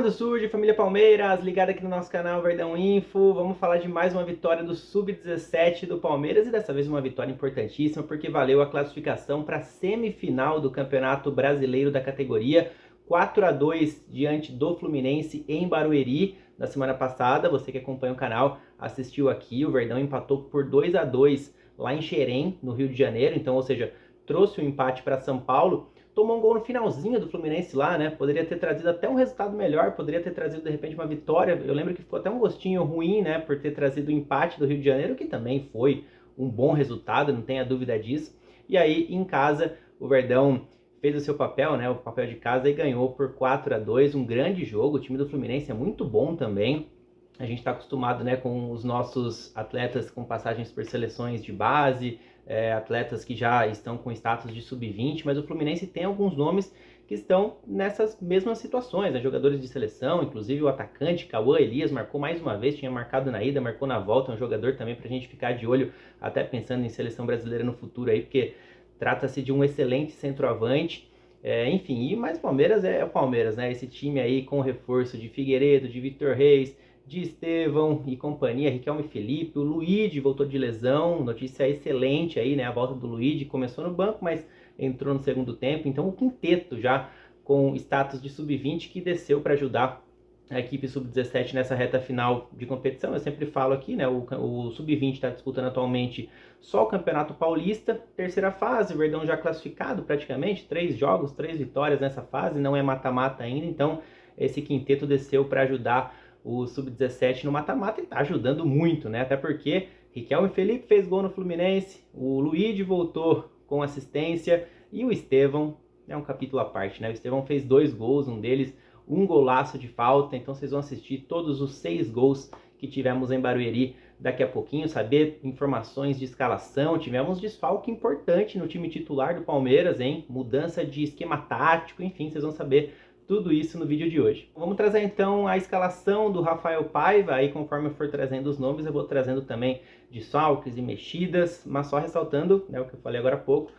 Quando surge, família Palmeiras, ligada aqui no nosso canal Verdão Info, vamos falar de mais uma vitória do Sub-17 do Palmeiras e dessa vez uma vitória importantíssima porque valeu a classificação para a semifinal do Campeonato Brasileiro da categoria, 4-2 diante do Fluminense em Barueri na semana passada. Você que acompanha o canal assistiu aqui, o Verdão empatou por 2-2 lá em Xerém, no Rio de Janeiro, então, ou seja, trouxe o empate para São Paulo. Tomou um gol no finalzinho do Fluminense lá, né? Poderia ter trazido até um resultado melhor, poderia ter trazido de repente uma vitória. Eu lembro que ficou até um gostinho ruim, né? Por ter trazido o empate do Rio de Janeiro, que também foi um bom resultado, não tenha dúvida disso. E aí, em casa, o Verdão fez o seu papel, né? O papel de casa e ganhou por 4-2, um grande jogo. O time do Fluminense é muito bom também. A gente está acostumado, né, com os nossos atletas com passagens por seleções de base, atletas que já estão com status de sub-20, mas o Fluminense tem alguns nomes que estão nessas mesmas situações, né? Jogadores de seleção, inclusive o atacante Cauã Elias marcou mais uma vez, tinha marcado na ida, marcou na volta, um jogador também para a gente ficar de olho, até pensando em seleção brasileira no futuro aí, porque trata-se de um excelente centroavante. Enfim, e mais Palmeiras é o Palmeiras, né? Esse time aí com o reforço de Figueiredo, de Vitor Reis, de Estevão e companhia, Riquelme Felipe, o Luigi voltou de lesão, notícia excelente aí, né? A volta do Luigi, começou no banco, mas entrou no segundo tempo, então o quinteto já com status de sub-20 que desceu para ajudar a equipe sub-17 nessa reta final de competição. Eu sempre falo aqui, né? O sub-20 está disputando atualmente só o Campeonato Paulista, terceira fase, o Verdão já classificado praticamente, 3 jogos, 3 vitórias nessa fase, não é mata-mata ainda, então esse quinteto desceu para ajudar o Sub-17 no mata-mata e tá ajudando muito, né? Até porque Riquelme Felipe fez gol no Fluminense, o Luigi voltou com assistência e o Estevão é um capítulo à parte, né? O Estevão fez 2 gols, um deles um golaço de falta, então vocês vão assistir todos os 6 gols que tivemos em Barueri daqui a pouquinho, saber informações de escalação. Tivemos desfalque importante no time titular do Palmeiras, hein? Mudança de esquema tático, enfim, vocês vão saber tudo isso no vídeo de hoje. Vamos trazer então a escalação do Rafael Paiva, aí conforme eu for trazendo os nomes eu vou trazendo também desfalques e mexidas, mas só ressaltando, né, o que eu falei agora há pouco,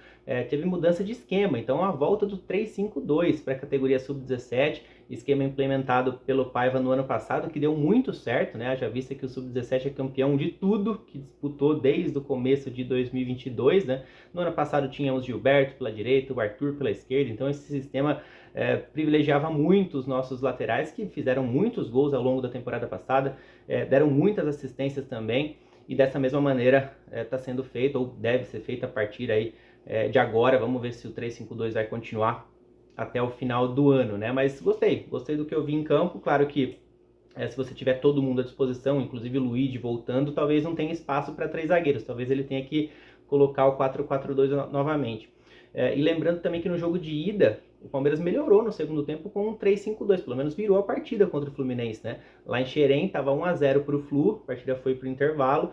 teve mudança de esquema, então a volta do 3-5-2 para a categoria Sub-17, esquema implementado pelo Paiva no ano passado, que deu muito certo, né, já vista que o Sub-17 é campeão de tudo, que disputou desde o começo de 2022, né, no ano passado tínhamos Gilberto pela direita, o Arthur pela esquerda, então esse sistema privilegiava muito os nossos laterais, que fizeram muitos gols ao longo da temporada passada, deram muitas assistências também, e dessa mesma maneira está sendo feito, ou deve ser feito a partir aí, de agora. Vamos ver se o 3-5-2 vai continuar até o final do ano, né? Mas gostei do que eu vi em campo. Claro que se você tiver todo mundo à disposição, inclusive o Luigi voltando, talvez não tenha espaço para 3 zagueiros, talvez ele tenha que colocar o 4-4-2 novamente. E lembrando também que no jogo de ida, o Palmeiras melhorou no segundo tempo com um 3-5-2, pelo menos virou a partida contra o Fluminense, né? Lá em Xerém estava 1-0 para o Flu, a partida foi para o intervalo.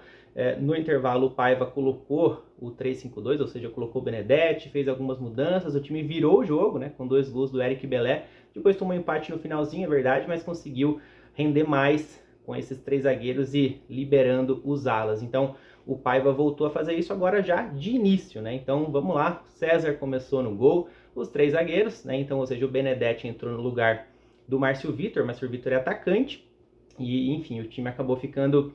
No intervalo o Paiva colocou o 3-5-2, ou seja, colocou o Benedetti, fez algumas mudanças, o time virou o jogo, né? Com 2 gols do Eric Belé, depois tomou um empate no finalzinho, é verdade, mas conseguiu render mais com esses 3 zagueiros e liberando os alas. Então o Paiva voltou a fazer isso agora já de início, né? Então vamos lá, César começou no gol, os 3 zagueiros, né? Então, ou seja, o Benedetti entrou no lugar do Márcio Vitor é atacante, e enfim, o time acabou ficando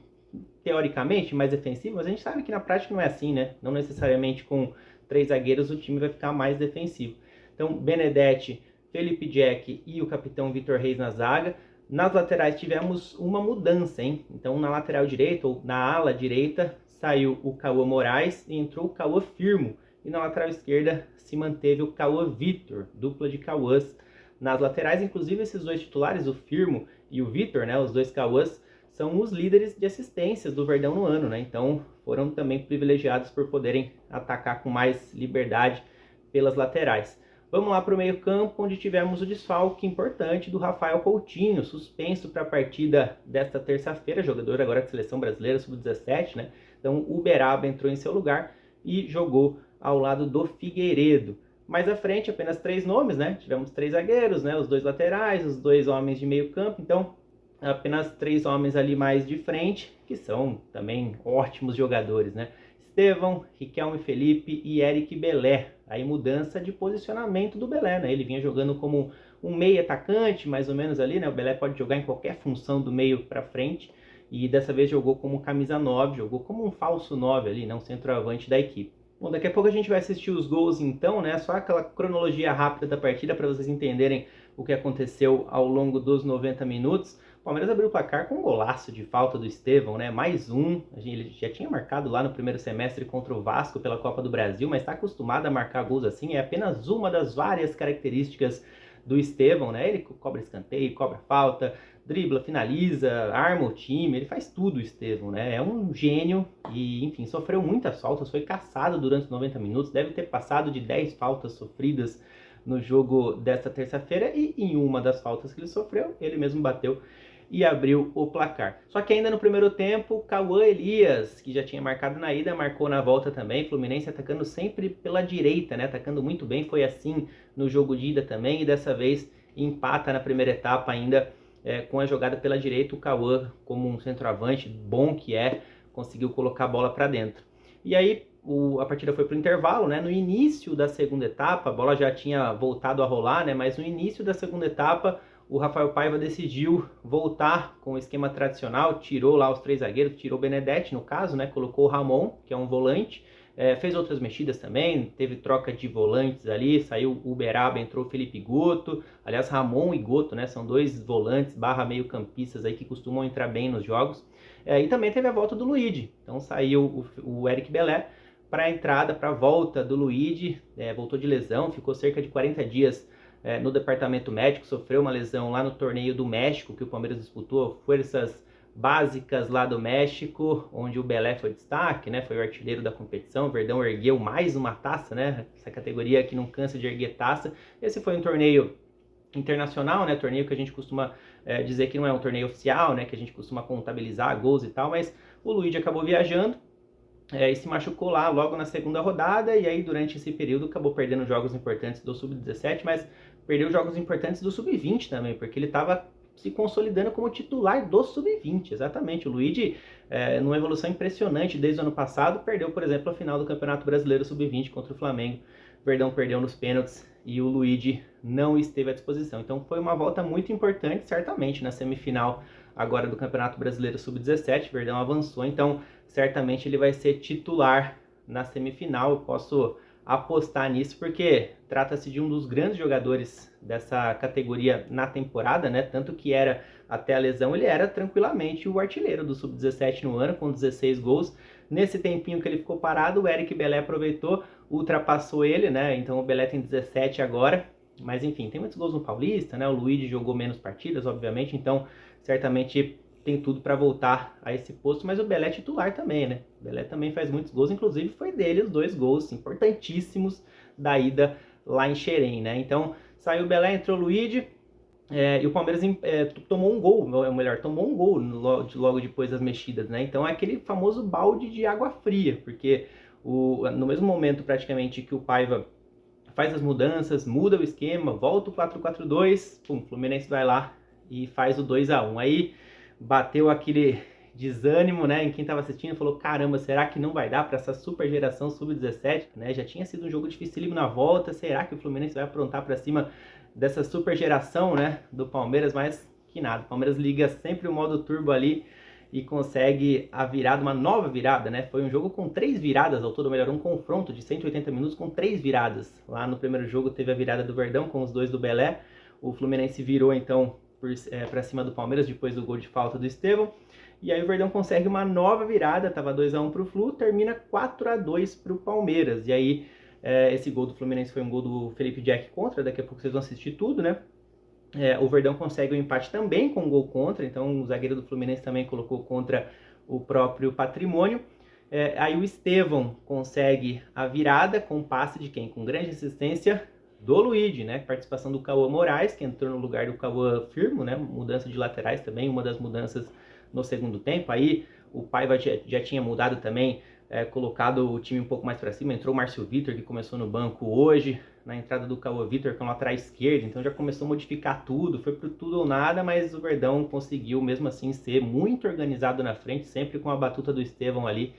teoricamente mais defensivo, mas a gente sabe que na prática não é assim, né? Não necessariamente com 3 zagueiros o time vai ficar mais defensivo. Então, Benedetti, Felipe Jack e o capitão Vitor Reis na zaga. Nas laterais tivemos uma mudança, hein? Então, na lateral direita, ou na ala direita, saiu o Cauã Moraes e entrou o Cauã Firmo. E na lateral esquerda se manteve o Cauã Vitor, dupla de Cauãs. Nas laterais, inclusive, esses 2 titulares, o Firmo e o Vitor, né, os 2 Cauãs, são os líderes de assistências do Verdão no ano, né? Então foram também privilegiados por poderem atacar com mais liberdade pelas laterais. Vamos lá para o meio-campo, onde tivemos o desfalque importante do Rafael Coutinho, suspenso para a partida desta terça-feira, jogador agora de seleção brasileira, sub-17, né? Então o Uberaba entrou em seu lugar e jogou ao lado do Figueiredo. Mais à frente, apenas 3 nomes, né? Tivemos 3 zagueiros, né? Os 2 laterais, os 2 homens de meio-campo, então apenas 3 homens ali mais de frente, que são também ótimos jogadores, né? Estevão, Riquelme Felipe e Eric Belé. Aí mudança de posicionamento do Belé, né? Ele vinha jogando como um meio atacante, mais ou menos ali, né? O Belé pode jogar em qualquer função do meio para frente, e dessa vez jogou como camisa 9, jogou como um falso 9 ali, né? Um centroavante da equipe. Bom, daqui a pouco a gente vai assistir os gols então, né? Só aquela cronologia rápida da partida para vocês entenderem o que aconteceu ao longo dos 90 minutos. O Palmeiras abriu o placar com um golaço de falta do Estevão, né? Mais um. Ele já tinha marcado lá no primeiro semestre contra o Vasco pela Copa do Brasil, mas está acostumado a marcar gols assim. É apenas uma das várias características do Estevão, né? Ele cobra escanteio, cobra falta, dribla, finaliza, arma o time, ele faz tudo o Estevão, né? É um gênio e, enfim, sofreu muitas faltas, foi caçado durante os 90 minutos, deve ter passado de 10 faltas sofridas no jogo desta terça-feira e em uma das faltas que ele sofreu, ele mesmo bateu e abriu o placar. Só que ainda no primeiro tempo, Cauã Elias, que já tinha marcado na ida, marcou na volta também. Fluminense atacando sempre pela direita, né? Atacando muito bem, foi assim no jogo de ida também. E dessa vez empata na primeira etapa ainda com a jogada pela direita. O Cauã, como um centroavante bom que é, conseguiu colocar a bola para dentro. E aí a partida foi para o intervalo, né? No início da segunda etapa, a bola já tinha voltado a rolar, né? Mas no início da segunda etapa, o Rafael Paiva decidiu voltar com o esquema tradicional, tirou lá os 3 zagueiros, tirou o Benedetti no caso, né? Colocou o Ramon, que é um volante, fez outras mexidas também, teve troca de volantes ali, saiu o Uberaba, entrou o Felipe Goto, aliás Ramon e Goto, né? São 2 volantes / meio campistas aí que costumam entrar bem nos jogos, e também teve a volta do Luigi, então saiu o Eric Belé para a entrada, para a volta do Luigi, voltou de lesão, ficou cerca de 40 dias no departamento médico, sofreu uma lesão lá no torneio do México, que o Palmeiras disputou, forças básicas lá do México, onde o Belé foi destaque, né? Foi o artilheiro da competição, o Verdão ergueu mais uma taça, né? Essa categoria que não cansa de erguer taça. Esse foi um torneio internacional, né? Torneio que a gente costuma dizer que não é um torneio oficial, né? Que a gente costuma contabilizar gols e tal, mas o Luigi acabou viajando, e se machucou lá logo na segunda rodada, e aí durante esse período acabou perdendo jogos importantes do Sub-17, mas perdeu jogos importantes do Sub-20 também, porque ele estava se consolidando como titular do Sub-20, exatamente. O Luigi, numa evolução impressionante desde o ano passado, perdeu, por exemplo, a final do Campeonato Brasileiro Sub-20 contra o Flamengo. O Verdão perdeu nos pênaltis e o Luigi não esteve à disposição. Então foi uma volta muito importante, certamente, na semifinal agora do Campeonato Brasileiro Sub-17. O Verdão avançou, então certamente ele vai ser titular na semifinal. Eu posso apostar nisso porque trata-se de um dos grandes jogadores dessa categoria na temporada, né? Tanto que era, até a lesão, ele era tranquilamente o artilheiro do Sub-17 no ano, com 16 gols. Nesse tempinho que ele ficou parado, o Eric Belé aproveitou, ultrapassou ele, né? Então o Belé tem 17 agora, mas enfim, tem muitos gols no Paulista, né? O Luigi jogou menos partidas, obviamente, então certamente tem tudo para voltar a esse posto, mas o Belé é titular também, né? O Belé também faz muitos gols, inclusive foi dele os 2 gols importantíssimos da ida lá em Xerém, né? Então saiu o Belé, entrou o Luigi, e o Palmeiras tomou um gol, ou melhor, tomou um gol logo depois das mexidas, né? Então é aquele famoso balde de água fria, porque no mesmo momento praticamente que o Paiva faz as mudanças, muda o esquema, volta o 4-4-2, pum, o Fluminense vai lá e faz o 2-1. Aí bateu aquele desânimo, né, em quem estava assistindo, falou, caramba, será que não vai dar para essa super geração Sub-17, né? Já tinha sido um jogo dificílimo na volta, será que o Fluminense vai aprontar para cima dessa super geração, né, do Palmeiras? Mas que nada, o Palmeiras liga sempre o modo turbo ali e consegue a virada, uma nova virada, né? Foi um jogo com 3 viradas ao todo, melhor, um confronto de 180 minutos com 3 viradas. Lá no primeiro jogo teve a virada do Verdão com os 2 do Belé, o Fluminense virou então para cima do Palmeiras depois do gol de falta do Estevão, e aí o Verdão consegue uma nova virada, estava 2-1 para o Flu, termina 4-2 para o Palmeiras, e aí esse gol do Fluminense foi um gol do Felipe Jack contra, daqui a pouco vocês vão assistir tudo, né? O Verdão consegue o empate também com um gol contra, então o zagueiro do Fluminense também colocou contra o próprio Patrimônio. Aí o Estevão consegue a virada com passe de quem? Com grande assistência do Luigi, né? Participação do Cauã Moraes, que entrou no lugar do Cauã Firmo, né? Mudança de laterais também, uma das mudanças no segundo tempo. Aí o Paiva já tinha mudado também, colocado o time um pouco mais para cima. Entrou o Márcio Vitor, que começou no banco hoje, na entrada do Cauã Vitor, que é um lateral esquerdo, então já começou a modificar tudo, foi por tudo ou nada, mas o Verdão conseguiu mesmo assim ser muito organizado na frente, sempre com a batuta do Estevão ali.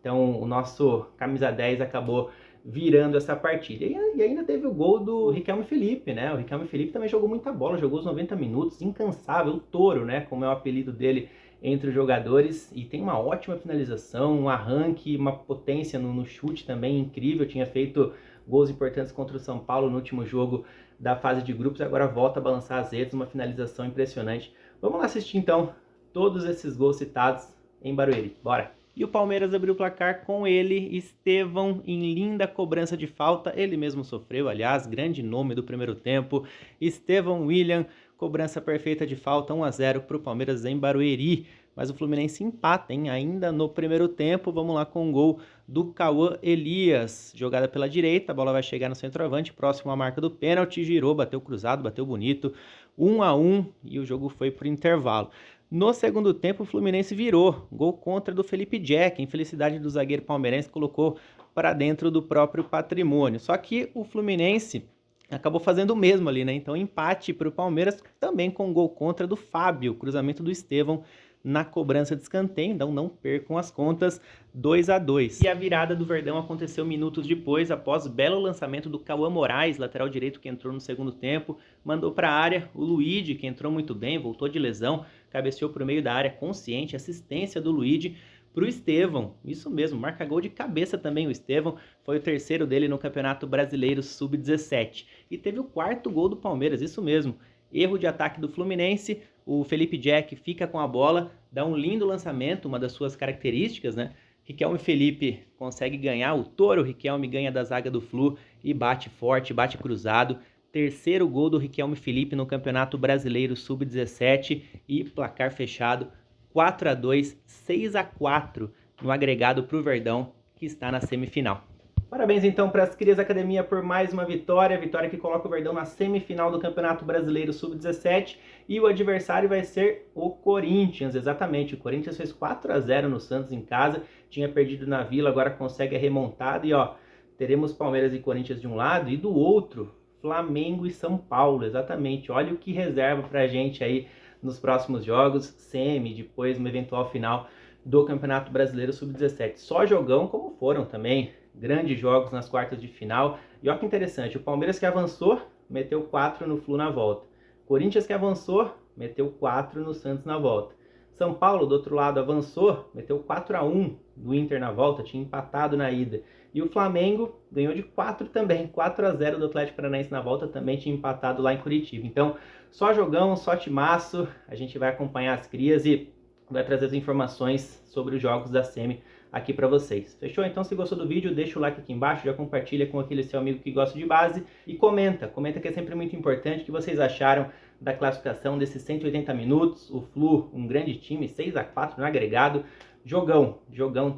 Então o nosso camisa 10 acabou virando essa partida. E ainda teve o gol do Riquelme Felipe, né? O Riquelme Felipe também jogou muita bola, jogou os 90 minutos, incansável, o touro, né? Como é o apelido dele entre os jogadores, e tem uma ótima finalização, um arranque, uma potência no chute também incrível. Tinha feito gols importantes contra o São Paulo no último jogo da fase de grupos, agora volta a balançar as redes, uma finalização impressionante. Vamos lá assistir então todos esses gols citados em Barueri, bora! E o Palmeiras abriu o placar com ele, Estevão, em linda cobrança de falta. Ele mesmo sofreu, aliás, grande nome do primeiro tempo. Estevão William, cobrança perfeita de falta, 1-0 para o Palmeiras em Barueri. Mas o Fluminense empata, hein? Ainda no primeiro tempo. Vamos lá com o gol do Cauã Elias. Jogada pela direita, a bola vai chegar no centroavante, próximo à marca do pênalti. Girou, bateu cruzado, bateu bonito. 1-1 e o jogo foi para o intervalo. No segundo tempo, o Fluminense virou. Gol contra do Felipe Jack. Infelicidade do zagueiro palmeirense, colocou para dentro do próprio patrimônio. Só que o Fluminense acabou fazendo o mesmo ali, né? Então, empate para o Palmeiras, também com gol contra do Fábio. Cruzamento do Estevão na cobrança de escanteio, então não percam as contas, 2-2. E a virada do Verdão aconteceu minutos depois, após belo lançamento do Cauã Moraes, lateral direito que entrou no segundo tempo, mandou para a área o Luigi, que entrou muito bem, voltou de lesão, cabeceou para o meio da área consciente, assistência do Luigi para o Estevão, isso mesmo, marca gol de cabeça também o Estevão, foi o terceiro dele no Campeonato Brasileiro Sub-17. E teve o quarto gol do Palmeiras, isso mesmo, erro de ataque do Fluminense, o Felipe Jack fica com a bola, dá um lindo lançamento, uma das suas características, né? Riquelme Felipe consegue ganhar o touro, Riquelme ganha da zaga do Flu e bate forte, bate cruzado. Terceiro gol do Riquelme Felipe no Campeonato Brasileiro Sub-17 e placar fechado 4-2, 6-4 no agregado para o Verdão, que está na semifinal. Parabéns então para as Crias Academia por mais uma vitória, vitória que coloca o Verdão na semifinal do Campeonato Brasileiro Sub-17, e o adversário vai ser o Corinthians, exatamente. O Corinthians fez 4-0 no Santos em casa, tinha perdido na Vila, agora consegue a remontada e ó, teremos Palmeiras e Corinthians de um lado e do outro Flamengo e São Paulo, exatamente. Olha o que reserva pra gente aí nos próximos jogos, semi, depois uma eventual final do Campeonato Brasileiro Sub-17. Só jogão como foram também, grandes jogos nas quartas de final. E olha que interessante, o Palmeiras que avançou, meteu 4 no Flu na volta. Corinthians que avançou, meteu 4 no Santos na volta. São Paulo, do outro lado, avançou, meteu 4-1 no Inter na volta, tinha empatado na ida. E o Flamengo ganhou de 4 também, 4-0 do Atlético Paranaense na volta, também tinha empatado lá em Curitiba. Então, só jogão, só timaço, a gente vai acompanhar as crias e vai trazer as informações sobre os jogos da Semi aqui para vocês. Fechou? Então, se gostou do vídeo, deixa o like aqui embaixo, já compartilha com aquele seu amigo que gosta de base e comenta que é sempre muito importante o que vocês acharam da classificação desses 180 minutos, o Flu, um grande time, 6-4 no agregado, jogão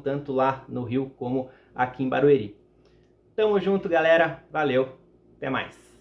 tanto lá no Rio como aqui em Barueri. Tamo junto, galera, valeu, até mais.